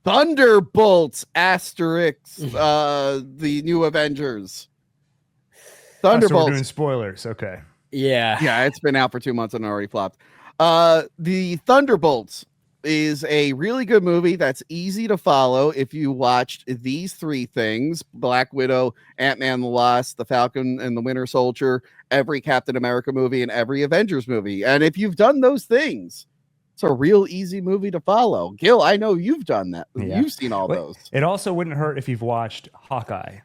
Thunderbolts asterisk the new Avengers. Thunderbolts. So we're doing spoilers. Okay. Yeah, it's been out for 2 months and already flopped. The Thunderbolts is a really good movie that's easy to follow if you watched these three things: Black Widow, Ant-Man and the Wasp, The Falcon and the Winter Soldier, every Captain America movie, and every Avengers movie. And if you've done those things, it's a real easy movie to follow. Gil, I know you've done that. Yeah. You've seen all those. It also wouldn't hurt if you've watched Hawkeye.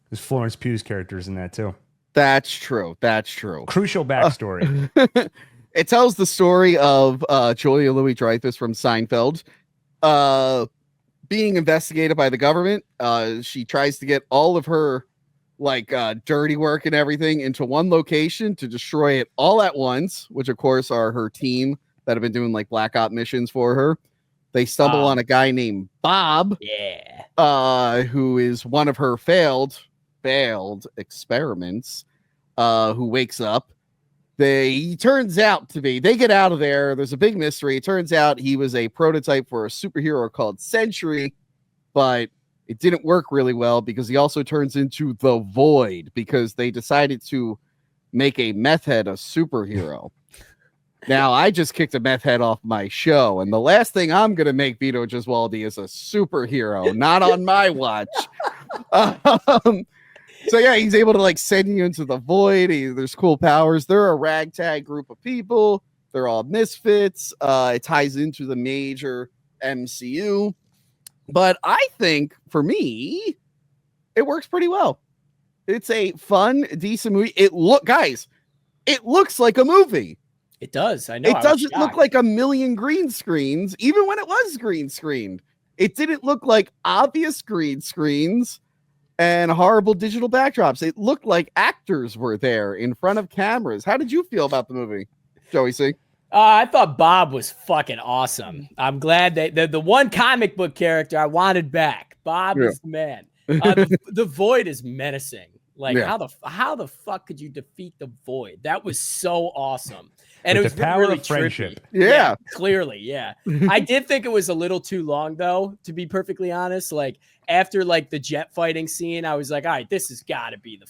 There's Florence Pugh's characters in that too. That's true. Crucial backstory. It tells the story of Julia Louis-Dreyfus from Seinfeld being investigated by the government. She tries to get all of her dirty work and everything into one location to destroy it all at once, which of course are her team that have been doing like black op missions for her. They stumble on a guy named Bob, who is one of her failed experiments, who wakes up. He turns out to be, they get out of there. There's a big mystery. It turns out he was a prototype for a superhero called Sentry, but it didn't work really well because he also turns into the Void because they decided to make a meth head a superhero. Now, I just kicked a meth head off my show, and the last thing I'm going to make Vito Gesualdi is a superhero, not on my watch. So yeah, he's able to send you into the void. There's cool powers. They're a ragtag group of people. They're all misfits. It ties into the major MCU. But I think for me, it works pretty well. It's a fun, decent movie. It looks like a movie. It does. I know. It doesn't look like a million green screens, even when it was green screened. It didn't look like obvious green screens and horrible digital backdrops. It looked like actors were there in front of cameras. How did you feel about the movie, Joey C? I thought Bob was fucking awesome. I'm glad that the one comic book character I wanted back. Bob is the man. The Void is menacing. How the fuck could you defeat the Void? That was so awesome. And With it was the power really of friendship. Yeah, clearly, yeah. I did think it was a little too long, though, to be perfectly honest. After the jet fighting scene, I was like, all right, this has got to be the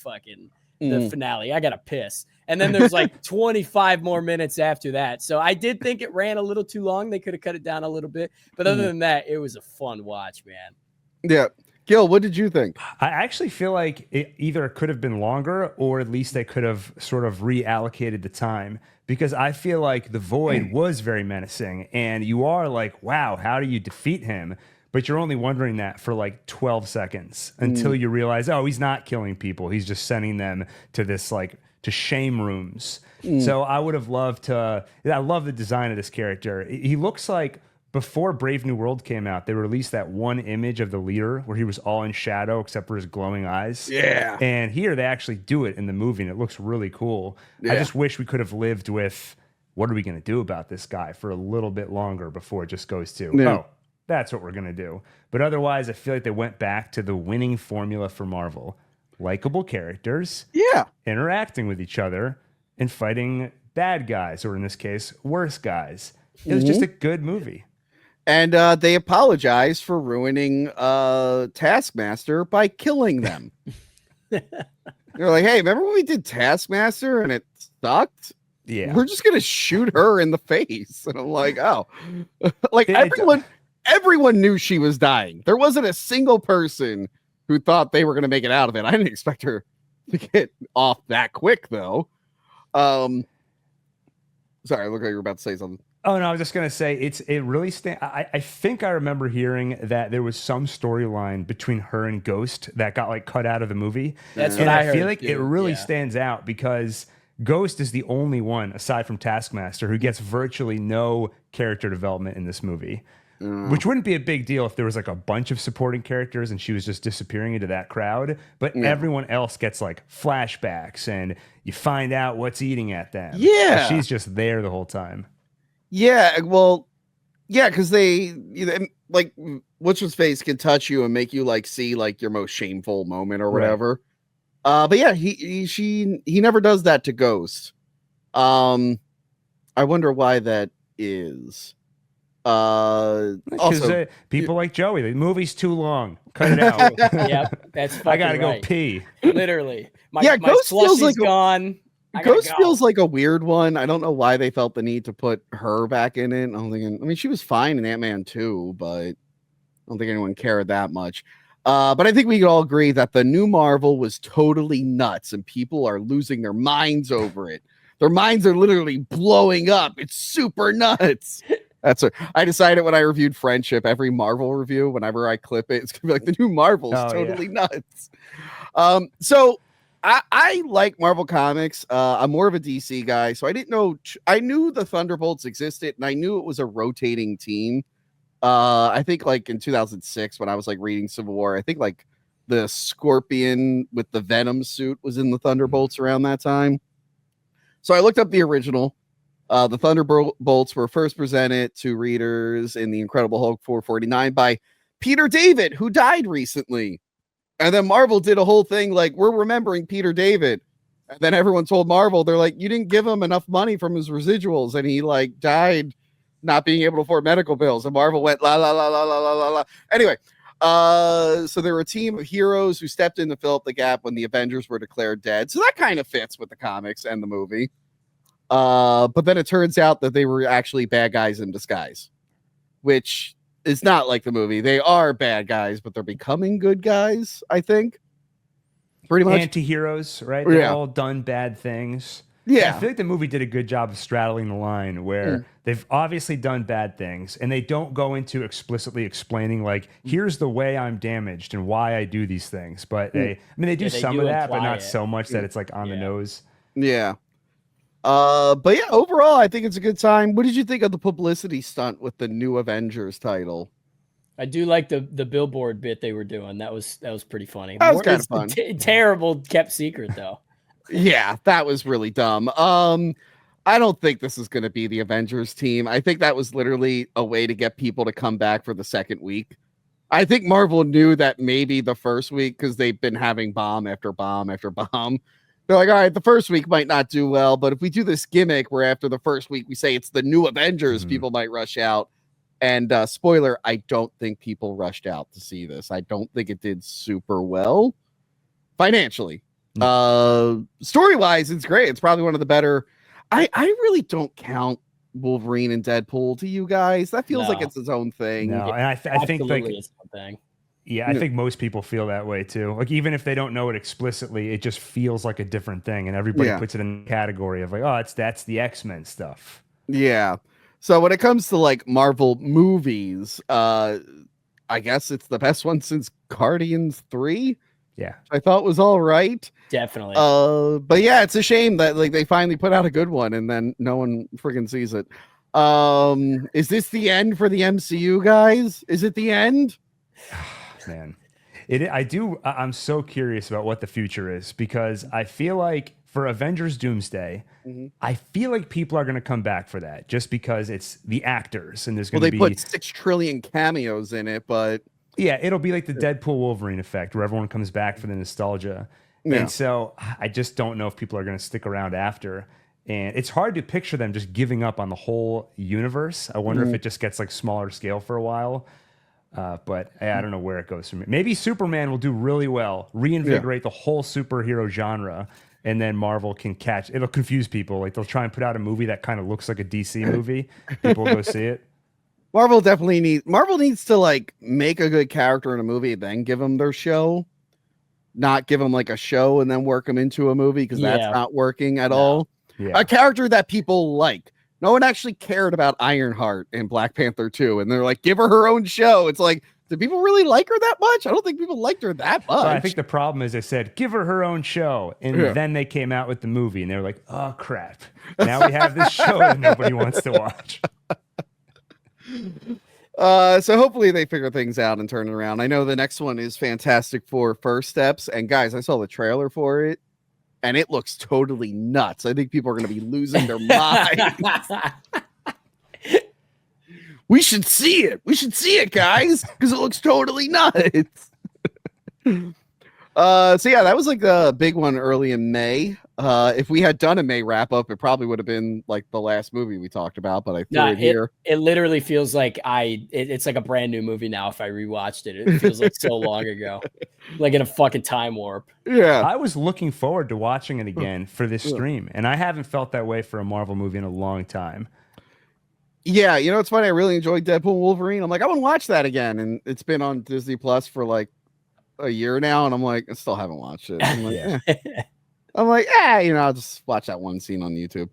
finale. I gotta piss. And then there's 25 more minutes after that. So I did think it ran a little too long. They could have cut it down a little bit. But other than that, it was a fun watch, man. Yeah. Gil, what did you think? I actually feel like it either could have been longer or at least they could have sort of reallocated the time, because I feel like the Void was very menacing and you are like, wow, how do you defeat him? But you're only wondering that for 12 seconds until you realize, oh, he's not killing people. He's just sending them to this to shame rooms. So I would have loved I love the design of this character. He looks like, before Brave New World came out, they released that one image of the leader where he was all in shadow except for his glowing eyes. Yeah. And here they actually do it in the movie, and it looks really cool. Yeah. I just wish we could have lived with, what are we going to do about this guy for a little bit longer before it just goes to, oh, that's what we're going to do. But otherwise, I feel like they went back to the winning formula for Marvel. Likable characters. Yeah. Interacting with each other and fighting bad guys, or in this case, worse guys. It was just a good movie. And they apologize for ruining Taskmaster by killing them. They're like, hey, remember when we did Taskmaster and it sucked? Yeah. We're just going to shoot her in the face. And I'm like, oh. Everyone knew she was dying. There wasn't a single person who thought they were going to make it out of it. I didn't expect her to get off that quick, though. Sorry, I look like you were about to say something. Oh, no, I was just going to say, it really I think I remember hearing that there was some storyline between her and Ghost that got cut out of the movie. That's what I heard. I feel like it really stands out because Ghost is the only one, aside from Taskmaster, who gets virtually no character development in this movie. Which wouldn't be a big deal if there was a bunch of supporting characters and she was just disappearing into that crowd. But everyone else gets flashbacks and you find out what's eating at them. Yeah. She's just there the whole time. Yeah, well, yeah, because they what's his face can touch you and make you see your most shameful moment or whatever. Right. But yeah, he never does that to Ghost. I wonder why that is. Also, people like Joey, the movie's too long. Cut it out. Yep, that's fucking I gotta right. go pee. Literally, my Ghost feels slushie's gone. Ghost feels like a weird one. I don't know why they felt the need to put her back in it. I'm thinking, I mean, she was fine in Ant-Man 2, but I don't think anyone cared that much. But I think we can all agree that the new Marvel was totally nuts, and people are losing their minds over it. Their minds are literally blowing up. It's super nuts. I decided when I reviewed Friendship, every Marvel review, whenever I clip it, it's gonna be like the new Marvel is totally nuts. So I like Marvel Comics. I'm more of a DC guy, so I didn't know. I knew the Thunderbolts existed, and I knew it was a rotating team. I think like in 2006 when I was like reading Civil War, I think like the Scorpion with the Venom suit was in the Thunderbolts around that time. So I looked up the original. The Thunderbolts were first presented to readers in the Incredible Hulk 449 by Peter David, who died recently. And then Marvel did a whole thing like, we're remembering Peter David. And then everyone told Marvel, they're like, you didn't give him enough money from his residuals. And he like died not being able to afford medical bills. And Marvel went la la la la la la la la. Anyway, so there were a team of heroes who stepped in to fill up the gap when the Avengers were declared dead. So that kind of fits with the comics and the movie. But then it turns out that they were actually bad guys in disguise, which is not like the movie. They are bad guys, but they're becoming good guys, I think. Pretty much. Anti-heroes, right? They've all done bad things. Yeah. I feel like the movie did a good job of straddling the line where they've obviously done bad things and they don't go into explicitly explaining like, here's the way I'm damaged and why I do these things. But they do some of that, but not so much that it's like on the nose. Yeah. But yeah, overall, I think it's a good time. What did you think of the publicity stunt with the new Avengers title? I do like the billboard bit they were doing. That was pretty funny. That was kind of fun. Terrible kept secret though. Yeah, that was really dumb. I don't think this is going to be the Avengers team. I think that was literally a way to get people to come back for the second week. I think Marvel knew that maybe the first week, because they've been having bomb after bomb after bomb. They're like, all right, the first week might not do well, but if we do this gimmick where after the first week we say it's the new Avengers, people might rush out. And spoiler, I don't think people rushed out to see this. I don't think it did super well financially. Story-wise, it's great. It's probably one of the better. I really don't count Wolverine and Deadpool to you guys. That feels like it's its own thing. No, and I think like it's one thing. Yeah, I think most people feel that way too. Like even if they don't know it explicitly, it just feels like a different thing, and everybody puts it in the category of like, oh, that's the X-Men stuff. Yeah. So when it comes to like Marvel movies, I guess it's the best one since Guardians 3. Yeah, I thought was all right. Definitely. But yeah, it's a shame that like they finally put out a good one and then no one freaking sees it. Is this the end for the MCU, guys? Is it the end? Man, I'm so curious about what the future is, because I feel like for Avengers Doomsday, I feel like people are going to come back for that just because it's the actors and there's going to be. They put 6 trillion cameos in it, but yeah, it'll be like the Deadpool Wolverine effect where everyone comes back for the nostalgia. Yeah. And so I just don't know if people are going to stick around after. And it's hard to picture them just giving up on the whole universe. I wonder if it just gets like smaller scale for a while. But I don't know where it goes from here. Maybe Superman will do really well, reinvigorate the whole superhero genre, and then Marvel can catch. It'll confuse people. Like they'll try and put out a movie that kind of looks like a DC movie. People will go see it. Marvel needs to like make a good character in a movie, then give them their show, not give them like a show and then work them into a movie, because that's not working at all. Yeah. A character that people like. No one actually cared about Ironheart in Black Panther 2, and they're like, give her own show. It's like, do people really like her that much? I don't think people liked her that much. So I think the problem is they said, give her own show. And then they came out with the movie, and they were like, oh, crap. Now we have this show that nobody wants to watch. So hopefully they figure things out and turn it around. I know the next one is Fantastic Four First Steps. And guys, I saw the trailer for it, and it looks totally nuts. I think people are going to be losing their minds. We should see it. We should see it, guys, because it looks totally nuts. So yeah, that was like the big one early in May. If we had done a May wrap up, it probably would have been like the last movie we talked about, but I threw it here. It literally feels like it's like a brand new movie now. If I rewatched it, it feels like so long ago, like in a fucking time warp. Yeah, I was looking forward to watching it again for this stream, and I haven't felt that way for a Marvel movie in a long time. Yeah, you know, it's funny. I really enjoyed Deadpool and Wolverine. I'm like, I want to watch that again, and it's been on Disney Plus for like a year now, and I'm like, I still haven't watched it. I'm like, you know, I'll just watch that one scene on YouTube.